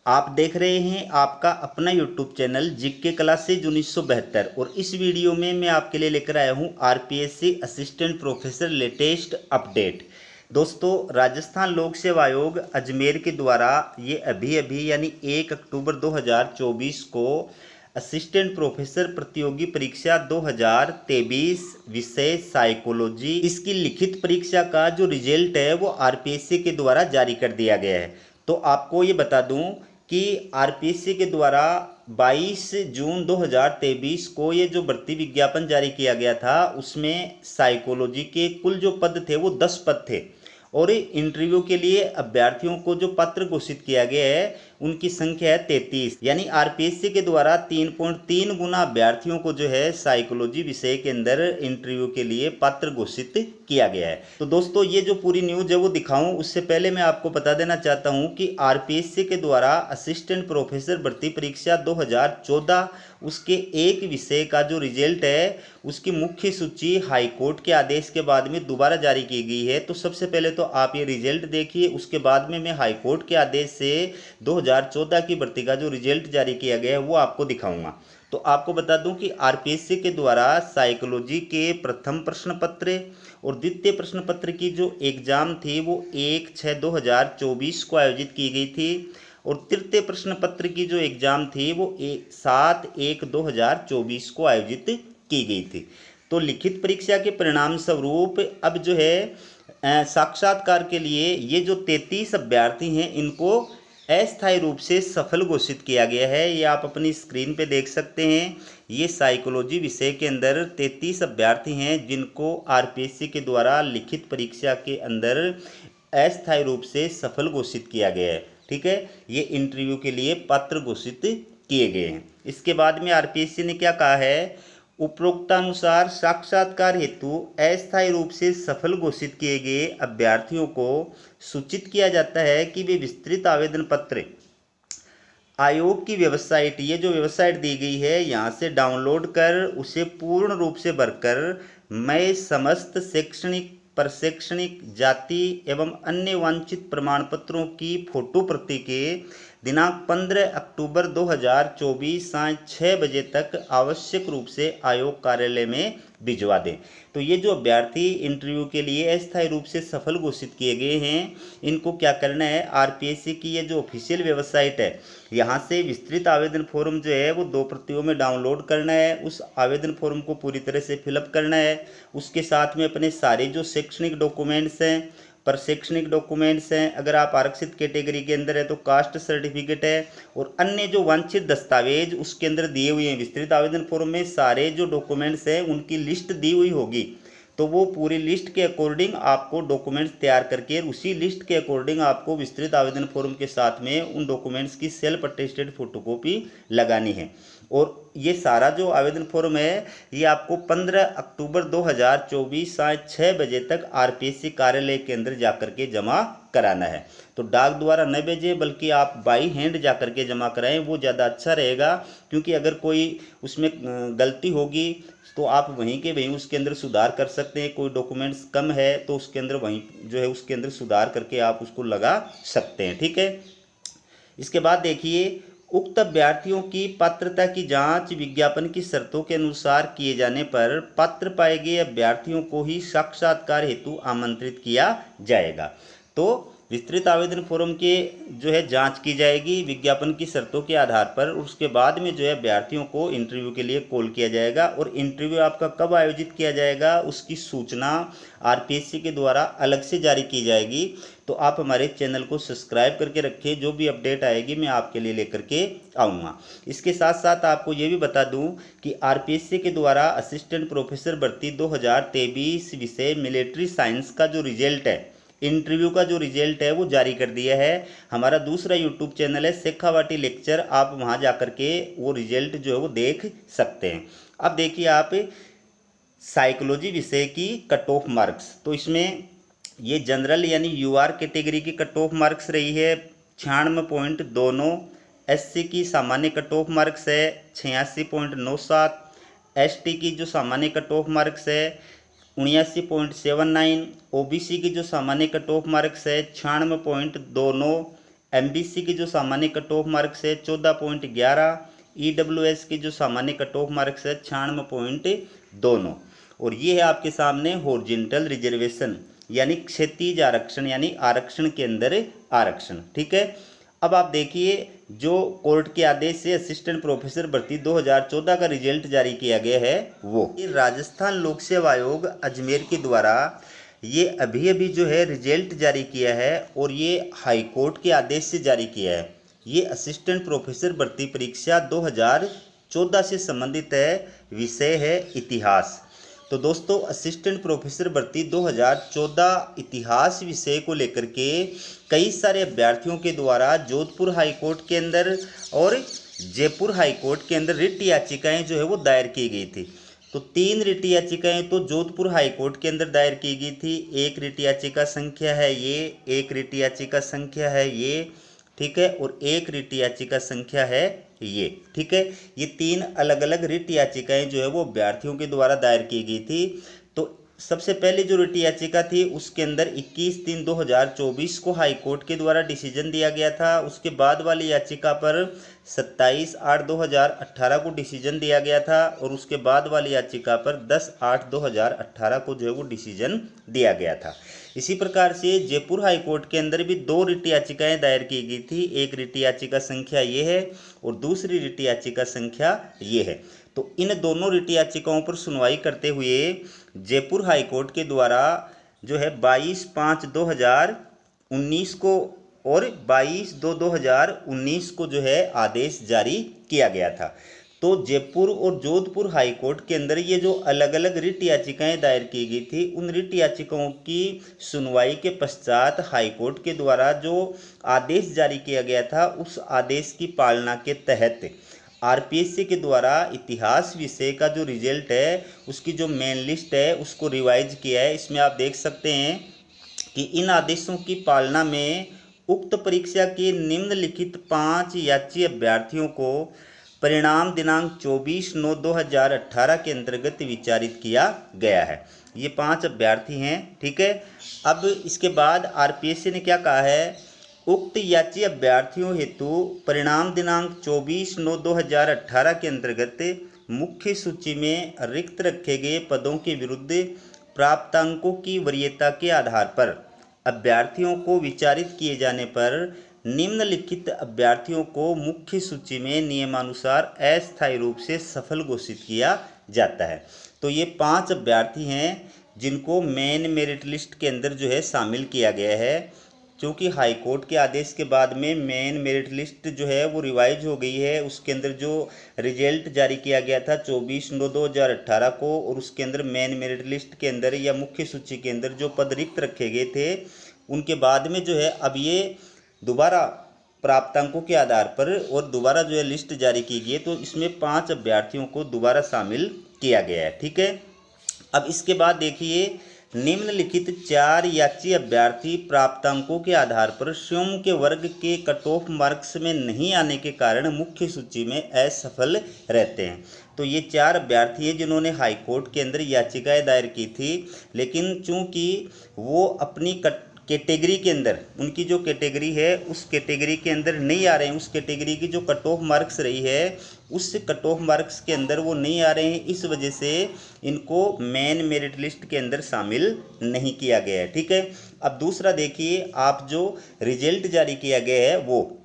आप देख रहे हैं आपका अपना यूट्यूब चैनल जीके क्लासेज 1972 और इस वीडियो में मैं आपके लिए लेकर आया हूं RPSC assistant professor latest update. दोस्तों, राजस्थान लोक सेवा आयोग अजमेर के द्वारा ये अभी यानी 1 अक्टूबर 2024 को असिस्टेंट प्रोफेसर प्रतियोगी परीक्षा 2023 विषय साइकोलॉजी, इसकी लिखित परीक्षा का जो रिजल्ट है वो आरपीएससी के द्वारा जारी कर दिया गया है। तो आपको ये बता दूं कि आरपीएससी के द्वारा 22 जून 2023 को ये जो भर्ती विज्ञापन जारी किया गया था उसमें साइकोलॉजी के कुल जो पद थे वो 10 पद थे और इंटरव्यू के लिए अभ्यर्थियों को जो पत्र घोषित किया गया है उनकी संख्या है 33। यानी आरपीएससी के द्वारा 3.3 गुना अभ्यर्थियों को जो है साइकोलॉजी विषय के अंदर इंटरव्यू के लिए पत्र घोषित किया गया है। तो दोस्तों, ये जो पूरी न्यूज है वो दिखाऊं उससे पहले मैं आपको बता देना चाहता हूं कि आरपीएससी के द्वारा असिस्टेंट प्रोफेसर भर्ती परीक्षा 2014 उसके एक विषय का जो रिजल्ट है उसकी मुख्य सूची हाईकोर्ट के आदेश के बाद में दोबारा जारी की गई है। तो सबसे पहले तो आप ये रिजल्ट देखिए, उसके बाद में मैं हाईकोर्ट के आदेश से 2014 की भर्ती का जो रिजल्ट जारी किया गया है वो आपको दिखाऊंगा। तो आपको बता दूं कि आरपीएससी के द्वारा साइकोलॉजी के प्रथम प्रश्न पत्र और द्वितीय प्रश्न पत्र की जो एग्जाम थी वो 1/6/2024 को आयोजित की गई थी और तृतीय प्रश्न पत्र की जो एग्जाम थी वो 7/1/2024 को आयोजित की गई थी। तो लिखित परीक्षा के परिणाम स्वरूप अब जो है साक्षात्कार के लिए ये जो 33 अभ्यर्थी हैं इनको अस्थायी रूप से सफल घोषित किया गया है। ये आप अपनी स्क्रीन पे देख सकते हैं। ये साइकोलॉजी विषय के अंदर 33 अभ्यर्थी हैं जिनको आरपीएससी के द्वारा लिखित परीक्षा के अंदर अस्थायी रूप से सफल घोषित किया गया है। ठीक है, ये इंटरव्यू के लिए पत्र घोषित किए गए हैं। इसके बाद में आरपीएससी ने क्या कहा है, उपरोक्तानुसार साक्षात्कार हेतु अस्थायी रूप से सफल घोषित किए गए अभ्यर्थियों को सूचित किया जाता है कि वे विस्तृत आवेदन पत्र आयोग की वेबसाइट, ये जो वेबसाइट दी गई है यहाँ से डाउनलोड कर उसे पूर्ण रूप से भरकर मैं समस्त शैक्षणिक, प्रशैक्षणिक, जाति एवं अन्य वांछित प्रमाण पत्रों की फोटो प्रति के दिनांक 15 अक्टूबर 2024 साय 6 बजे तक आवश्यक रूप से आयोग कार्यालय में भिजवा दें। तो ये जो अभ्यर्थी इंटरव्यू के लिए अस्थायी रूप से सफल घोषित किए गए हैं इनको क्या करना है, आरपीएससी की ये जो ऑफिशियल वेबसाइट है यहाँ से विस्तृत आवेदन फॉर्म जो है वो 2 प्रतियों में डाउनलोड करना है। उस आवेदन फॉर्म को पूरी तरह से फिलअप करना है। उसके साथ में अपने सारे जो शैक्षणिक डॉक्यूमेंट्स हैं, प्रशैक्षणिक डॉक्यूमेंट्स हैं, अगर आप आरक्षित कैटेगरी के अंदर है तो कास्ट सर्टिफिकेट है और अन्य जो वांछित दस्तावेज उसके अंदर दिए हुए हैं। विस्तृत आवेदन फॉर्म में सारे जो डॉक्यूमेंट्स हैं उनकी लिस्ट दी हुई होगी। तो वो पूरी लिस्ट के अकॉर्डिंग आपको डॉक्यूमेंट्स तैयार करके उसी लिस्ट के अकॉर्डिंग आपको विस्तृत आवेदन फॉर्म के साथ में उन डॉक्यूमेंट्स की सेल्फ अटेस्टेड फोटोकॉपी लगानी है। और ये सारा जो आवेदन फॉर्म है ये आपको 15 अक्टूबर 2024 साय 6 बजे तक आरपीएससी कार्यालय के अंदर जाकर के जमा कराना है। तो डाक द्वारा न भेजें बल्कि आप बाई हैंड जाकर के जमा कराएं, वो ज़्यादा अच्छा रहेगा। क्योंकि अगर कोई उसमें गलती होगी तो आप वहीं के वहीं उसके अंदर सुधार कर सकते हैं। कोई डॉक्यूमेंट्स कम है तो उसके अंदर वहीं जो है उसके अंदर सुधार करके आप उसको लगा सकते हैं। ठीक है, इसके बाद देखिए, उक्त अभ्यर्थियों की पात्रता की जांच विज्ञापन की शर्तों के अनुसार किए जाने पर पात्र पाए गए अभ्यर्थियों को ही साक्षात्कार हेतु आमंत्रित किया जाएगा। तो विस्तृत आवेदन फॉर्म के जो है जांच की जाएगी विज्ञापन की शर्तों के आधार पर। उसके बाद में जो है अभ्यर्थियों को इंटरव्यू के लिए कॉल किया जाएगा और इंटरव्यू आपका कब आयोजित किया जाएगा उसकी सूचना आरपीएससी के द्वारा अलग से जारी की जाएगी। तो आप हमारे चैनल को सब्सक्राइब करके रखिए, जो भी अपडेट आएगी मैं आपके लिए लेकर के आऊँगा। इसके साथ साथ आपको ये भी बता दूं कि आरपीएससी के द्वारा असिस्टेंट प्रोफेसर भर्ती 2023 विषय मिलिट्री साइंस का जो रिजल्ट है, इंटरव्यू का जो रिजल्ट है वो जारी कर दिया है। हमारा दूसरा यूट्यूब चैनल है शेखावाटी लेक्चर, आप वहाँ जा कर के वो रिजल्ट जो है वो देख सकते हैं। अब देखिए आप साइकोलॉजी विषय की कट ऑफ मार्क्स, तो इसमें ये जनरल यानी यूआर कैटेगरी की कट ऑफ मार्क्स रही है 96.29। एससी की सामान्य कट ऑफ मार्क्स है 86.97। एसटी की जो सामान्य कट ऑफ मार्क्स है 79.79। ओबीसी की जो सामान्य कट ऑफ मार्क्स है 96.29। MBC की जो सामान्य कट ऑफ मार्क्स है 14.11, EWS की जो सामान्य कट ऑफ मार्क्स है 96.29। और ये है आपके सामने हॉरिजॉन्टल रिजर्वेशन यानी क्षैतिज आरक्षण यानी आरक्षण के अंदर आरक्षण। ठीक है, अब आप देखिए जो कोर्ट के आदेश से असिस्टेंट प्रोफेसर भर्ती 2014 का रिजल्ट जारी किया गया है वो ये राजस्थान लोक सेवा आयोग अजमेर के द्वारा ये अभी अभी जो है रिजल्ट जारी किया है और ये हाई कोर्ट के आदेश से जारी किया है। ये असिस्टेंट प्रोफेसर भर्ती परीक्षा 2014 से संबंधित है, विषय है इतिहास। तो दोस्तों असिस्टेंट प्रोफेसर भर्ती 2014 इतिहास विषय को लेकर के कई सारे अभ्यर्थियों के द्वारा जोधपुर हाई कोर्ट के अंदर और जयपुर हाई कोर्ट के अंदर रिट याचिकाएं जो है वो दायर की गई थी। तो 3 रिट याचिकाएं तो जोधपुर हाई कोर्ट के अंदर दायर की गई थी। एक रिट याचिका संख्या है ये, एक रिट याचिका संख्या है ये, ठीक है, और एक रिट याचिका संख्या है ये। ठीक है, ये 3 अलग अलग रिट याचिकाएं जो है वो अभ्यर्थियों के द्वारा दायर की गई थी। तो सबसे पहले जो रिट याचिका थी उसके अंदर 21/3/2024 को हाई कोर्ट के द्वारा डिसीजन दिया गया था। उसके बाद वाली याचिका पर 27/8/2018 को डिसीजन दिया गया था और उसके बाद वाली याचिका पर 10/8/2018 को जो है वो डिसीजन दिया गया था। इसी प्रकार से जयपुर हाई कोर्ट के अंदर भी 2 रिट याचिकाएं दायर की गई थी। एक रिट याचिका संख्या ये है और दूसरी रिट याचिका संख्या ये है। तो इन दोनों रिट याचिकाओं पर सुनवाई करते हुए जयपुर हाई कोर्ट के द्वारा जो है 22/5/2019 को और 22/2/2019 को जो है आदेश जारी किया गया था। तो जयपुर और जोधपुर हाई कोर्ट के अंदर ये जो अलग अलग रिट याचिकाएं दायर की गई थी उन रिट याचिकाओं की सुनवाई के पश्चात हाई कोर्ट के द्वारा जो आदेश जारी किया गया था उस आदेश की पालना के तहत RPSC के द्वारा इतिहास विषय का जो रिजल्ट है उसकी जो मेन लिस्ट है उसको रिवाइज किया है। इसमें आप देख सकते हैं कि इन आदेशों की पालना में उक्त परीक्षा के निम्नलिखित 5 याची अभ्यर्थियों को परिणाम दिनांक 24/9/2018 के अंतर्गत विचारित किया गया है। ये 5 अभ्यर्थी हैं। ठीक है, अब इसके बाद RPSC ने क्या कहा है, उक्त याची अभ्यर्थियों हेतु परिणाम दिनांक 24/9/2018 के अंतर्गत मुख्य सूची में रिक्त रखे गए पदों के विरुद्ध प्राप्तांकों की वरीयता के आधार पर अभ्यर्थियों को विचारित किए जाने पर निम्नलिखित अभ्यर्थियों को मुख्य सूची में नियमानुसार अस्थायी रूप से सफल घोषित किया जाता है। तो ये 5 अभ्यर्थी हैं जिनको मेन मेरिट लिस्ट के अंदर जो है शामिल किया गया है। क्योंकि हाई कोर्ट के आदेश के बाद में मेन मेरिट लिस्ट जो है वो रिवाइज हो गई है। उसके अंदर जो रिजल्ट जारी किया गया था 24/9/2018 को और उसके अंदर मेन मेरिट लिस्ट के अंदर या मुख्य सूची के अंदर जो पद रिक्त रखे गए थे उनके बाद में जो है अब ये दोबारा प्राप्तांकों के आधार पर और दोबारा जो है लिस्ट जारी की गई है। तो इसमें 5 अभ्यर्थियों को दोबारा शामिल किया गया है। ठीक है, अब इसके बाद देखिए निम्नलिखित 4 याची अभ्यर्थी प्राप्तांकों के आधार पर स्वयं के वर्ग के कट ऑफ मार्क्स में नहीं आने के कारण मुख्य सूची में असफल रहते हैं। तो ये 4 अभ्यर्थी हैं जिन्होंने हाई कोर्ट के अंदर याचिकाएं दायर की थी, लेकिन चूंकि वो अपनी कैटेगरी के अंदर उनकी जो कैटेगरी है उस कैटेगरी के अंदर नहीं आ रहे हैं, उस कैटेगरी की जो कट ऑफ मार्क्स रही है उस कट ऑफ मार्क्स के अंदर वो नहीं आ रहे हैं, इस वजह से इनको मेन मेरिट लिस्ट के अंदर शामिल नहीं किया गया है। ठीक है, अब दूसरा देखिए आप जो रिजल्ट जारी किया गया है वो